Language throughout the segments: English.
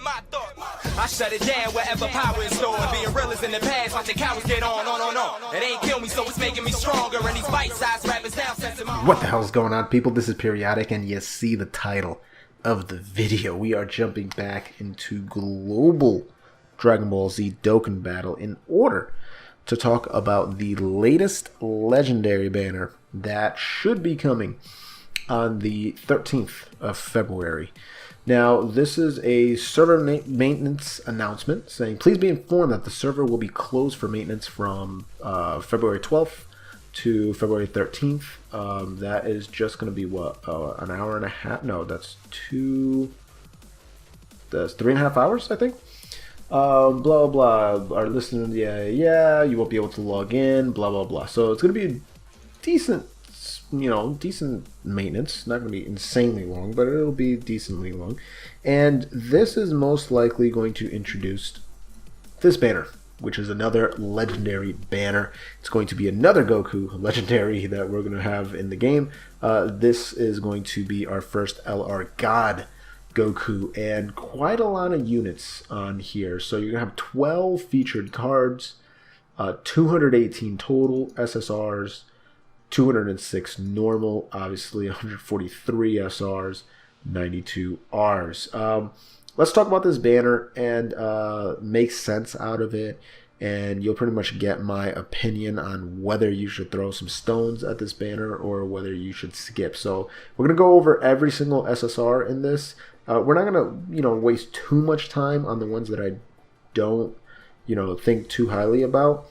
my thoughts. I shut it down wherever power is stored. Being real is in the past, watching cowards get on. It ain't kill me, so it's making me stronger. And these bite-sized rappers now sensing my... What the hell's going on, people? This is Periodic, and you see the title of the video. We are jumping back into global Dragonball Z Dokkan Battle in order to talk about the latest legendary banner that should be coming on the 13th of February. Now, this is a server maintenance announcement saying, please be informed that the server will be closed for maintenance from February 12th to February 13th. That is just going to be, what, an hour and a half? No, that's 3.5 hours, I think. Blah, blah. Our listeners, yeah, you won't be able to log in, blah, blah, blah. So it's going to be a decent, decent maintenance. Not going to be insanely long, but it'll be decently long. And this is most likely going to introduce this banner, which is another legendary banner. It's going to be another Goku legendary that we're going to have in the game. This is going to be our first LR God Goku, and quite a lot of units on here. So you're going to have 12 featured cards, 218 total SSRs, 206 normal, obviously 143 SRs, 92 Rs. Let's talk about this banner and make sense out of it, and you'll pretty much get my opinion on whether you should throw some stones at this banner or whether you should skip. So we're going to go over every single SSR in this. We're not going to, waste too much time on the ones that I don't, think too highly about.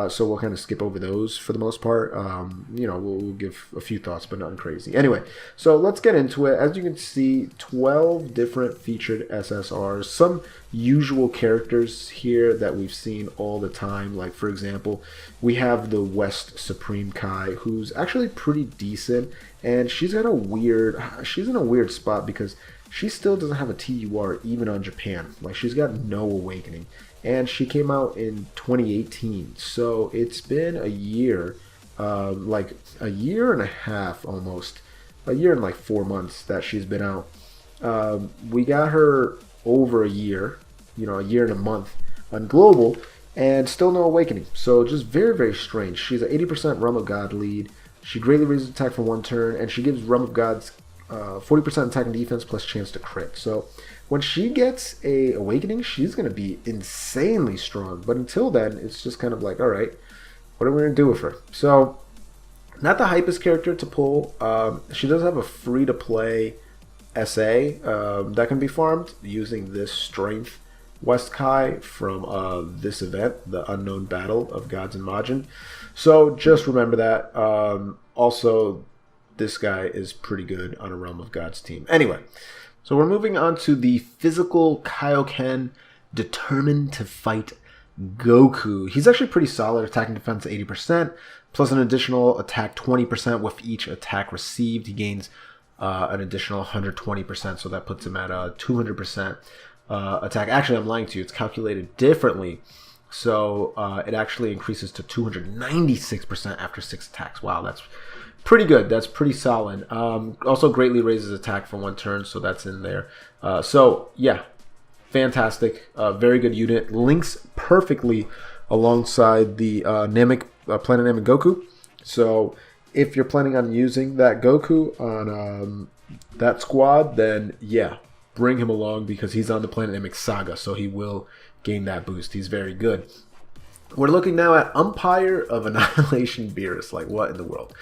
So we'll kind of skip over those for the most part. We'll give a few thoughts, but nothing crazy. Anyway, so let's get into it. As you can see, 12 different featured SSRs. Some usual characters here that we've seen all the time. Like, for example, we have the West Supreme Kai, who's actually pretty decent. And she's in a weird spot because she still doesn't have a TUR even on Japan. Like, she's got no awakening. And she came out in 2018. So it's been a year, like a year and a half almost. A year and like 4 months that she's been out. We got her over a year, a year and a month on global, and still no awakening. So just very, very strange. She's an 80% Realm of God lead. She greatly raises attack for 1 turn, and she gives Realm of God's 40% attack and defense plus chance to crit. So when she gets a awakening, she's going to be insanely strong. But until then, it's just kind of like, all right, what are we going to do with her? So not the hypest character to pull. She does have a free-to-play SA that can be farmed using this Strength West Kai from this event, the Unknown Battle of Gods and Majin. So just remember that. Also, this guy is pretty good on a Realm of Gods team. Anyway, so we're moving on to the physical Kaioken Determined to Fight Goku. He's actually pretty solid, attacking defense 80%, plus an additional attack 20% with each attack received. He gains an additional 120%, so that puts him at a 200% attack. Actually, I'm lying to you. It's calculated differently. So it actually increases to 296% after 6 attacks. Wow, that's pretty good. That's pretty solid. Also greatly raises attack for 1 turn, so that's in there. So yeah, fantastic. Very good unit. Links perfectly alongside the Planet Namek Goku. So if you're planning on using that Goku on that squad, then yeah, bring him along because he's on the Planet Namek Saga, so he will gain that boost. He's very good. We're looking now at Umpire of Annihilation Beerus. Like, what in the world?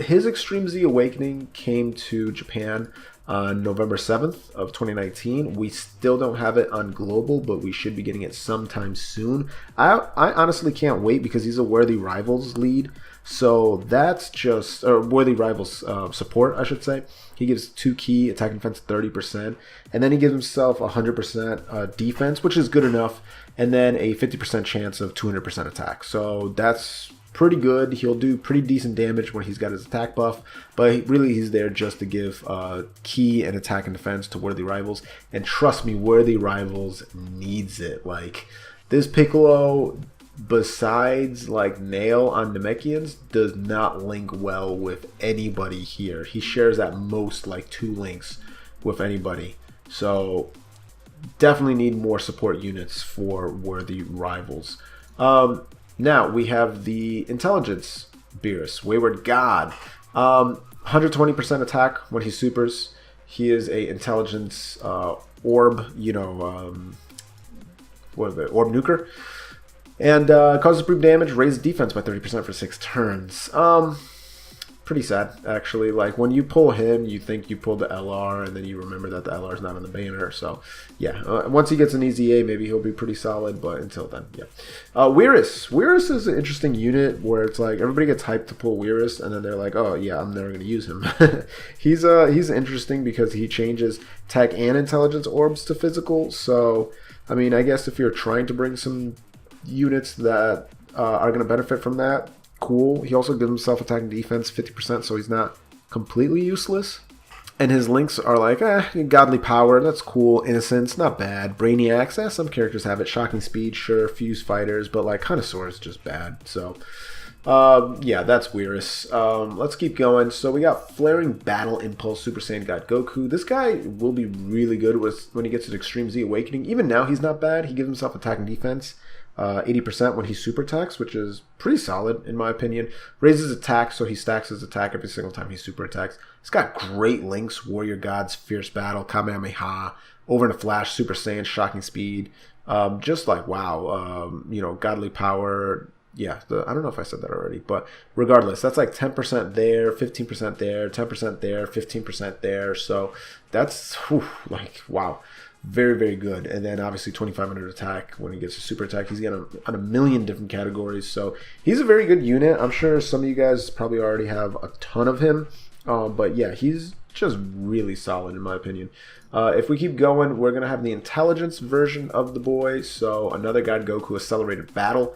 His Extreme Z Awakening came to Japan on November 7th of 2019. We still don't have it on global, but we should be getting it sometime soon. I honestly can't wait because he's a Worthy Rivals lead. So that's just, or Worthy Rivals support, I should say. He gives 2 key, attack and defense 30%, and then he gives himself 100% defense, which is good enough, and then a 50% chance of 200% attack. So that's pretty good. He'll do pretty decent damage when he's got his attack buff, but really he's there just to give key and attack and defense to Worthy Rivals. And trust me, Worthy Rivals needs it. Like, this Piccolo, besides like Nail on Namekians, does not link well with anybody here. He shares at most like 2 links with anybody. So definitely need more support units for worthy rivals. Now we have the Intelligence Beerus, Wayward God. 120% attack when he supers. He is a intelligence orb, what is it? Orb nuker. And causes brief damage, raises defense by 30% for 6 turns. Pretty sad, actually. Like, when you pull him, you think you pulled the LR, and then you remember that the LR is not on the banner. So, yeah. Once he gets an easy A, maybe he'll be pretty solid, but until then, yeah. Weirus. Weirus is an interesting unit where it's like, everybody gets hyped to pull Weirus, and then they're like, oh, yeah, I'm never going to use him. He's interesting because he changes tech and intelligence orbs to physical. So, I mean, I guess if you're trying to bring some units that are going to benefit from that, cool. He also gives himself attack and defense 50%, so he's not completely useless. And his links are like, godly power, that's cool. Innocence, not bad. Brainiacs, some characters have it. Shocking speed, sure. Fuse fighters, but like Connoisseur is just bad. So, yeah, that's Weirus. Let's keep going. So we got Flaring Battle Impulse Super Saiyan God Goku. This guy will be really good when he gets his Extreme Z Awakening. Even now, he's not bad. He gives himself attack and defense. 80% when he super attacks, which is pretty solid in my opinion. Raises attack, so he stacks his attack every single time he super attacks. He's got great links: Warrior Gods, Fierce Battle, Kamehameha, Over in a Flash, Super Saiyan, Shocking Speed. Just like wow, godly power. Yeah, I don't know if I said that already, but regardless, that's like 10% there, 15% there, 10% there, 15% there. So that's like wow. Very, very good. And then obviously 2500 attack when he gets a super attack. He's got on a million different categories. So he's a very good unit. I'm sure some of you guys probably already have a ton of him. But yeah, he's just really solid in my opinion. If we keep going, we're going to have the intelligence version of the boy. So another God Goku Accelerated Battle.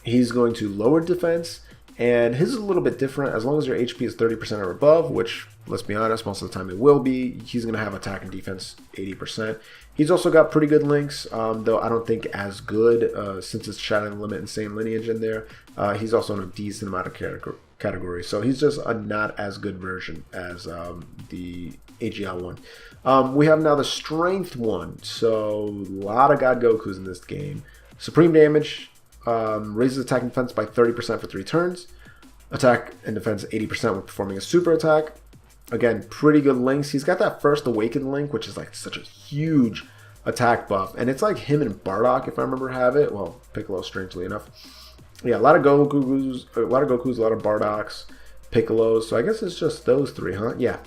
He's going to lower defense. And his is a little bit different. As long as your HP is 30% or above, which, let's be honest, most of the time it will be, he's going to have attack and defense 80%. He's also got pretty good links, though I don't think as good since it's Shattering Limit and Same Lineage in there. He's also in a decent amount of category. So he's just a not as good version as the AGL one. We have now the Strength one. So a lot of God Gokus in this game. Supreme damage. Raises attack and defense by 30% for 3 turns. Attack and defense 80% when performing a super attack. Again, pretty good links. He's got that first Awakened link, which is like such a huge attack buff. And it's like him and Bardock, if I remember, have it. Well, Piccolo, strangely enough. Yeah, a lot of Gokus, a lot of Bardocks, Piccolos. So I guess it's just those 3, huh? Yeah.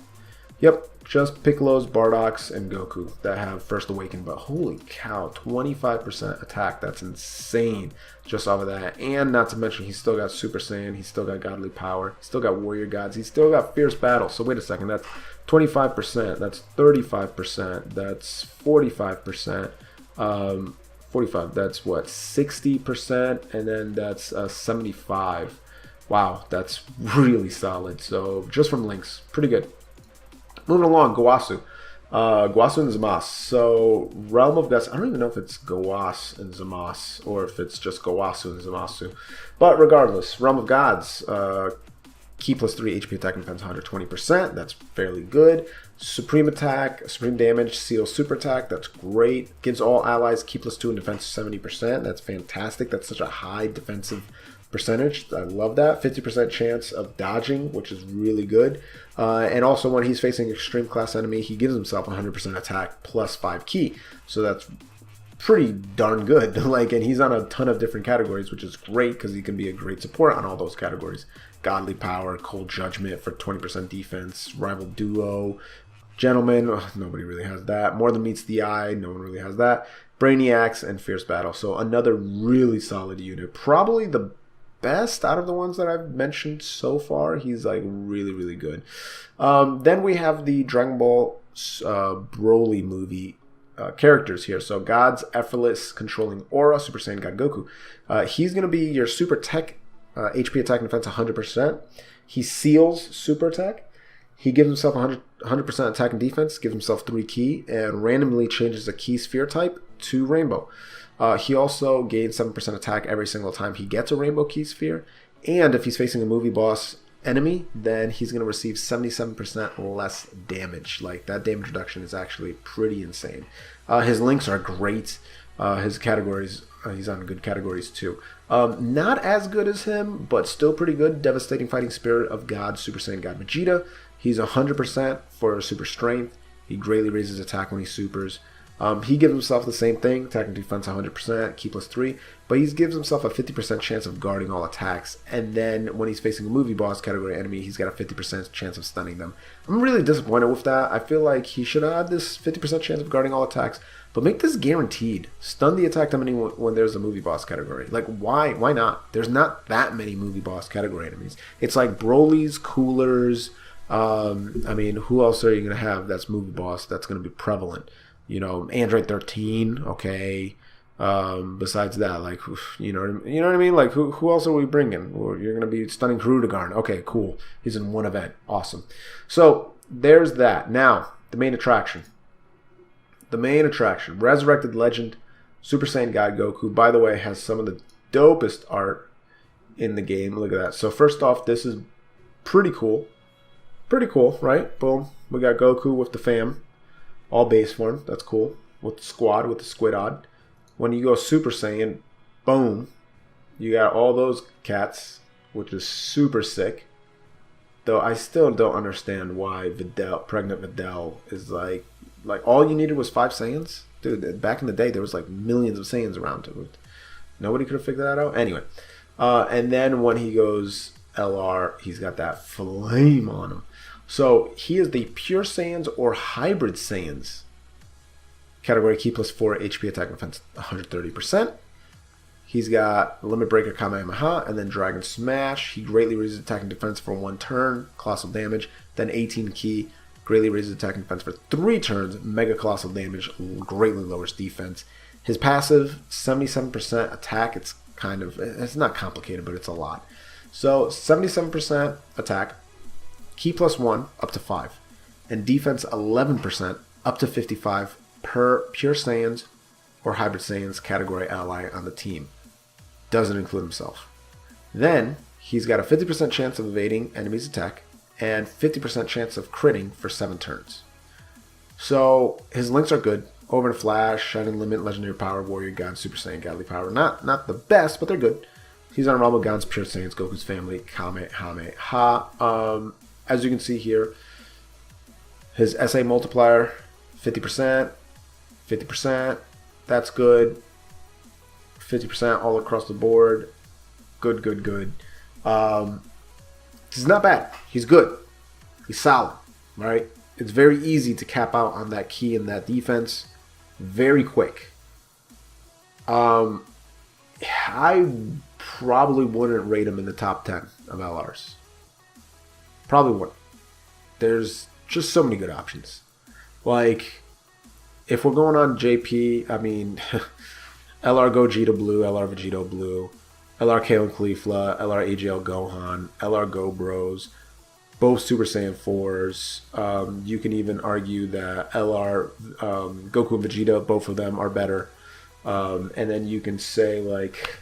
Yep. Just Piccolos, Bardocks, and Goku that have First Awakened. But holy cow, 25% attack. That's insane just off of that. And not to mention, he's still got Super Saiyan. He's still got Godly Power. He's still got Warrior Gods. He's still got Fierce Battle. So wait a second. That's 25%. That's 35%. That's 45%. 45. That's what? 60%. And then that's 75. Wow, that's really solid. So just from links, pretty good. Moving along, Gowasu. Gowasu and Zamasu. So, Realm of Gus. I don't even know if it's Gowas and Zamasu or if it's just Gowasu and Zamasu. But regardless, Realm of Gods. Key plus 3 HP attack and defense 120%. That's fairly good. Supreme attack, supreme damage, seal super attack. That's great. Gives all allies key plus 2 and defense 70%. That's fantastic. That's such a high defensive percentage. I love that. 50% chance of dodging, which is really good. And also when he's facing extreme class enemy, he gives himself 100% attack plus 5 key. So that's pretty darn good. And he's on a ton of different categories, which is great because he can be a great support on all those categories. Godly Power, Cold Judgment for 20% defense, Rival Duo, Gentleman, nobody really has that. More Than Meets the Eye, no one really has that. Brainiacs and Fierce Battle. So another really solid unit. Probably the best out of the ones that I've mentioned so far. He's like really, really good. Then we have the Dragon Ball Broly movie characters here. So God's Effortless Controlling Aura, Super Saiyan God Goku. He's going to be your super tech HP attack and defense 100%. He seals super attack. He gives himself 100% attack and defense, gives himself 3 key, and randomly changes the key sphere type to Rainbow. He also gains 7% attack every single time he gets a Rainbow Key Sphere. And if he's facing a movie boss enemy, then he's going to receive 77% less damage. Like, that damage reduction is actually pretty insane. His links are great. His categories, he's on good categories too. Not as good as him, but still pretty good. Devastating Fighting Spirit of God, Super Saiyan God Vegeta. He's 100% for super strength. He greatly raises attack when he supers. He gives himself the same thing, attack and defense 100%, key +3, but he gives himself a 50% chance of guarding all attacks, and then when he's facing a movie boss category enemy, he's got a 50% chance of stunning them. I'm really disappointed with that. I feel like he should have had this 50% chance of guarding all attacks, but make this guaranteed. Stun the attack enemy when there's a movie boss category. Like, why? Why not? There's not that many movie boss category enemies. It's like Broly's, Coolers. I mean, who else are you going to have that's movie boss that's going to be prevalent? You know, Android 13, okay. Besides that, like, you know what I mean? Like, who else are we bringing? Or you're going to be stunning Periodik. Okay, cool. He's in one event. Awesome. So, there's that. Now, the main attraction. The main attraction. Resurrected Legend, Super Saiyan God Goku, by the way, has some of the dopest art in the game. Look at that. So, first off, this is pretty cool. Pretty cool, right? Boom. We got Goku with the fam. All base form. That's cool. With the squad, with the Squidod. When you go Super Saiyan, boom. You got all those cats, which is super sick. Though I still don't understand why pregnant Videl is like all you needed was 5 Saiyans? Dude, back in the day, there was like millions of Saiyans around. Nobody could have figured that out? Anyway. And then when he goes LR, he's got that flame on him. So he is the Pure Saiyans or Hybrid Saiyans. Category key +4 HP attack and defense 130%. He's got Limit Breaker Kamehameha and then Dragon Smash. He greatly raises attack and defense for 1 turn, colossal damage. Then 18 key, greatly raises attack and defense for 3 turns, mega colossal damage, greatly lowers defense. His passive, 77% attack. It's not complicated, but it's a lot. So 77% attack. Key +1 up to 5, and defense 11% up to 55 per Pure Saiyans or Hybrid Saiyans category ally on the team. Doesn't include himself. Then he's got a 50% chance of evading enemy's attack and 50% chance of critting for 7 turns. So his links are good. Over to Flash, Shining Limit, Legendary Power, Warrior God, Super Saiyan, Godly Power. Not the best, but they're good. He's on Rumble God's Pure Saiyans, Goku's family, Kamehameha. As you can see here, his SA multiplier, 50%, 50%, that's good. 50% all across the board. Good. He's not bad. He's good. He's solid, right? It's very easy to cap out on that key and that defense very quick. I probably wouldn't rate him in the top 10 of LRs. Probably wouldn't. There's just so many good options. Like, if we're going on JP, I mean, LR Gogeta Blue, LR Vegito Blue, LR Kale Caulifla, LR AGL Gohan, LR Go Bros, both Super Saiyan 4s. You can even argue that LR Goku and Vegeta, both of them are better. And then you can say, like,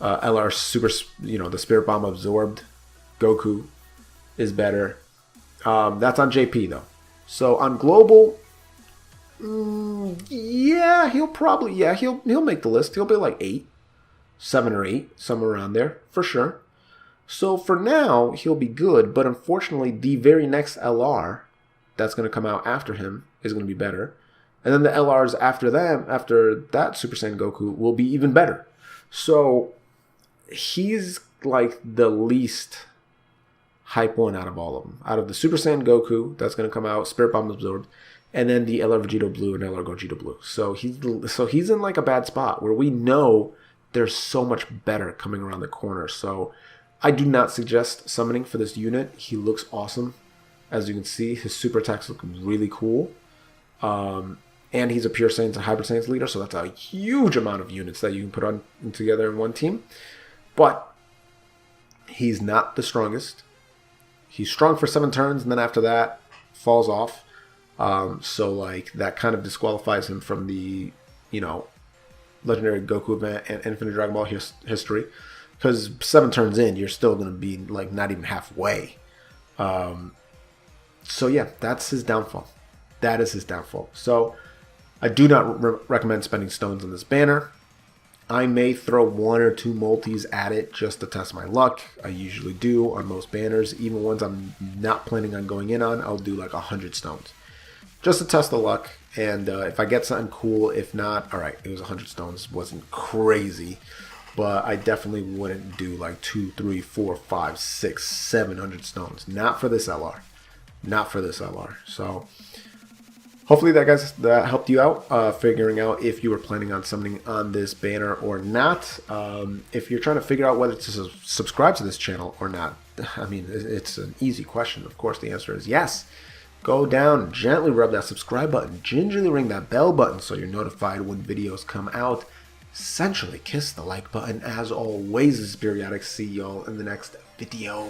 LR Super, the Spirit Bomb Absorbed Goku is better. That's on JP though. So on global, he'll make the list. He'll be like 7 or 8, somewhere around there for sure. So for now, he'll be good. But unfortunately, the very next LR that's going to come out after him is going to be better. And then the LRs after that Super Saiyan Goku will be even better. So he's like the least hype one out of all of them. Out of the Super Saiyan Goku that's going to come out, Spirit Bomb Absorbed, and then the LR Vegito Blue and LR Gogeta Blue. So he's in like a bad spot where we know there's so much better coming around the corner. So I do not suggest summoning for this unit. He looks awesome. As you can see, his super attacks look really cool. And he's a Pure Saiyans and Hybrid Saiyans leader, so that's a huge amount of units that you can put on together in one team. But he's not the strongest. He's strong for 7 turns, and then after that, falls off. So like that kind of disqualifies him from the, Legendary Goku event and Infinite Dragon Ball history. Because 7 turns in, you're still going to be like not even halfway. So yeah, that's his downfall. That is his downfall. So I do not recommend spending stones on this banner. I may throw 1 or 2 multis at it just to test my luck. I usually do on most banners. Even ones I'm not planning on going in on, I'll do like 100 stones. Just to test the luck. And if I get something cool, if not, alright, it was 100 stones. Wasn't crazy. But I definitely wouldn't do like 2, 3, 4, 5, 6, 700 stones. Not for this LR. Not for this LR. So hopefully that helped you out figuring out if you were planning on summoning on this banner or not. If you're trying to figure out whether to subscribe to this channel or not, I mean, it's an easy question. Of course, the answer is yes. Go down, gently rub that subscribe button, gingerly ring that bell button so you're notified when videos come out. Essentially, kiss the like button. As always, this is Periodik. See y'all in the next video.